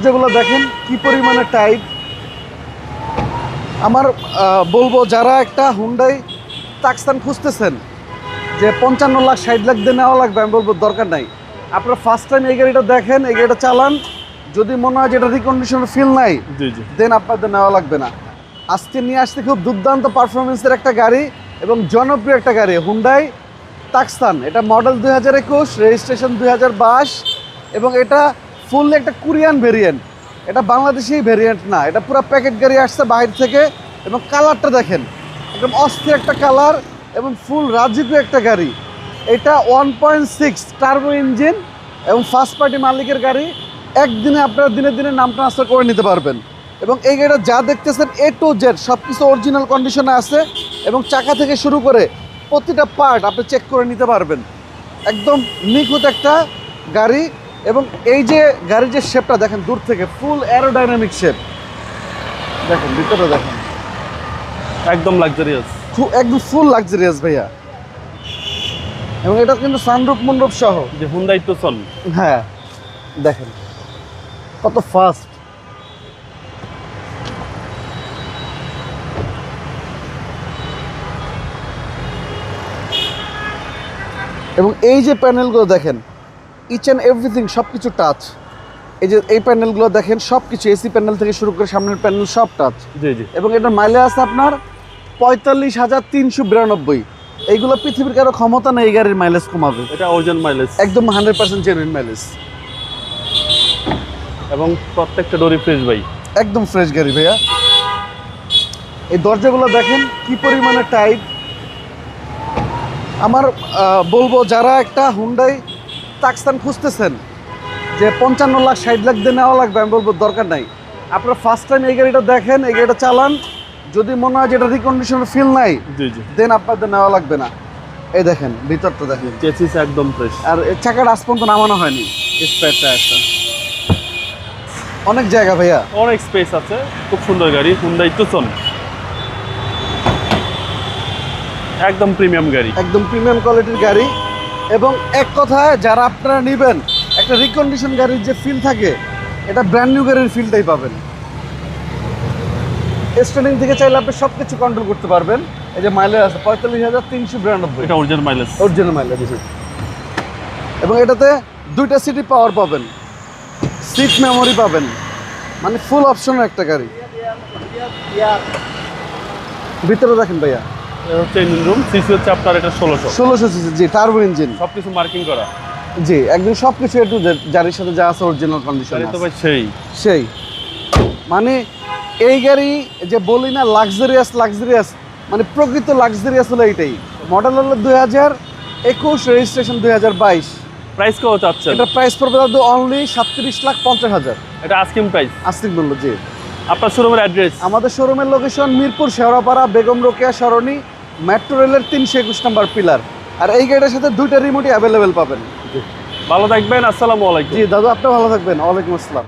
দরজাগুলো দেখেন কি পরিমাণে টাইট। আমার বলবো যারা একটা হুন্ডাই টাক্সান খুঁজতেছেন যে 55 লাখ 60 লাখ দিয়ে নেওয়া লাগবে, আমি বলবো দরকার নাই। আপনারা ফার্স্ট টাইম এই গাড়িটা দেখেন, এই গাড়িটা চালান, যদি মনে হয় যেটা রিকন্ডিশনের ফিল নাই দেন আপনাদের নেওয়া লাগবে না। আজকে নিয়ে আসতে খুব দুর্দান্ত পারফরমেন্সের একটা গাড়ি এবং জনপ্রিয় একটা গাড়ি হুন্ডাই টাক্সান। এটা মডেল 2021, রেজিস্ট্রেশন 2022 এবং এটা ফুললি একটা কোরিয়ান ভেরিয়েন্ট। এটা বাংলাদেশি ভেরিয়েন্ট না, এটা পুরো প্যাকেট গাড়ি আসছে বাইরে থেকে। এবং কালারটা দেখেন, একদম অস্থির একটা কালার এবং ফুল রাজকীয় একটা গাড়ি। এটা 1.6 টার্বো ইঞ্জিন এবং ফার্স্ট পার্টি মালিকের গাড়ি। একদিনে আপনারা দিনে দিনে নাম ট্রান্সফার করে নিতে পারবেন। এবং এই গাড়িটা যা দেখতেছেন A to Z সব কিছু অরিজিনাল কন্ডিশনে আছে এবং চাকা থেকে শুরু করে প্রতিটা পার্ট আপনি চেক করে নিতে পারবেন। একদম নিখুঁত একটা গাড়ি। এবং এই যে গাড়ির যে শেপটা দেখেন দূর থেকে, ফুল অ্যারোডাইনামিক শেপ। দেখেন ভিতরে দেখেন, একদম লাক্সারিয়াস, একদম ফুল লাক্সারিয়াস ভাইয়া। এবং এটা কিন্তু সানরুফ মন্ডপ সহ, যে হুন্ডাই তুসন। হ্যাঁ দেখেন কত ফাস্ট। এবং এই যে প্যানেলগুলো দেখেন, ইচ অ্যান্ড এভরিথিং সব কিছু টাচ। এই যে এই প্যানেলগুলো দেখেন সব কিছু, এসি প্যানেল থেকে শুরু করে সামনের প্যানেল সব টাচ। জি জি। এবং এটার মাইলেজ আছে আপনার 45,392। এইগুলো পৃথিবীর কারো ক্ষমতা নেই এই গাড়ির মাইলেজ কমাবে। এটা অরিজিনাল মাইলেজ, একদম 100% জেনুইন মাইলেজ এবং প্রত্যেকটা ডোরি ফ্রেশ ভাই, একদম ফ্রেশ গাড়ি ভাইয়া। এই দরজাগুলো দেখেন কি পরিমাণে টাইট। আমার বলবো যারা একটা হুন্ডাই টাক্সান খুঁজতেছেন যে 55 লাখ 60 লাখ দিয়ে নেওয়া লাগবে, আমি বলবো দরকার নাই। আপনারা ফার্স্ট টাইম এই গাড়িটা দেখেন, এই গাড়িটা চালান, যদি মনে হয় যেটা রিকন্ডিশনের ফিল নাই দেন আপনাদের নেওয়া লাগবে না। এই দেখেন ভিতরটা দেখেন, চেসিস একদম ফ্রেশ। আর এর চাকাটা আজ পর্যন্ত নামানো হয়নি, স্পেয়ার টায়ারটা। অনেক জায়গা ভাইয়া, অনেক স্পেস আছে, খুব সুন্দর গাড়ি হুন্ডাই তুসন, একদম প্রিমিয়াম গাড়ি, একদম প্রিমিয়াম কোয়ালিটির গাড়ি। এবং এক কথায় যারা আপনারা নেবেন, একটা রিকন্ডিশন গাড়ির যে ফিল থাকে, এটা ব্র্যান্ড নিউ গাড়ির ফিলটাই পাবেন। স্টার্টিং থেকে চাইলে আপনি সব কিছু কন্ট্রোল করতে পারবেন। এই যে মাইলেজ আছে 45,392, এটা অরিজিনাল মাইলেজ, অরিজিনাল মাইলেজ। এবং এটাতে 2টা সিটি পাওয়ার পাবেন, সিট মেমোরি পাবেন, মানে ফুল অপশনের একটা গাড়ি। ভিতরে দেখেন ভাইয়া, এটা হচ্ছে ইঞ্জিন রুম, সিসি হচ্ছে আপনার এটা 1600 সিসি, জি টার্বো ইঞ্জিন, সবকিছু মার্কিং করা। জি একদম সবকিছু একটু গাড়ির সাথে যা আছে অরিজিনাল কন্ডিশন গাড়ি তো ভাই সেই মানে এই গাড়ি যে বলি না লাক্সারিয়াস, মানে প্রকৃত লাক্সারিয়াস হলো এইটাই। মডেল হলো 2021, রেজিস্ট্রেশন 2022। প্রাইস কত চাচ্ছেন? এটা প্রাইস পড়বে দাদু অনলি 37,50,000। এটা আস্কিং প্রাইস, আস্তিক মূল্য। জি আপনার শোরুমের অ্যাড্রেস? আমাদের শোরুমের লোকেশন মিরপুর শেওড়াপাড়া বেগম রোকেয়া সরণি, মেট্রো রেলের 321 নম্বর পিলার। আর এই গাড়ির সাথে 2টা রিমোটই অ্যাভেলেবেল পাবেন। ভালো থাকবেন, আসসালামু আলাইকুম। জি দাদু, আপনি ভালো থাকবেন। ওয়ালাইকুম আসসালাম।